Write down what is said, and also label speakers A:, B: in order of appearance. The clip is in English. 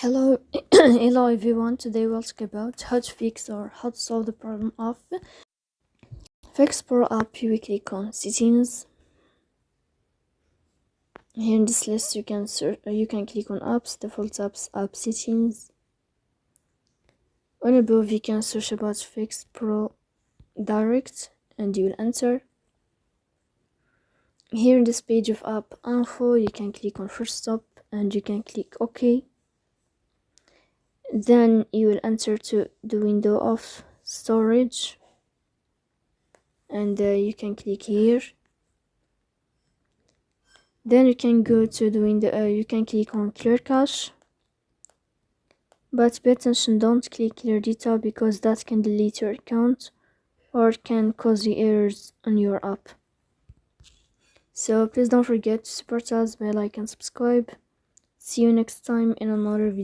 A: Hello, hello everyone. Today we'll talk about how to fix or how to solve the problem of FxPro app. You will click on settings. Here in this list, you can click on apps, default apps, app settings. On above, you can search about FxPro Direct, and you will enter. Here in this page of app info, you can click on first stop, and you can click OK. Then you will enter to the window of storage, and you can click here. Then you can go to the window, you can click on clear cache, but pay attention, don't click clear data because that can delete your account or can cause you errors on your app. So please don't forget to support us by like and subscribe. See you next time in another video.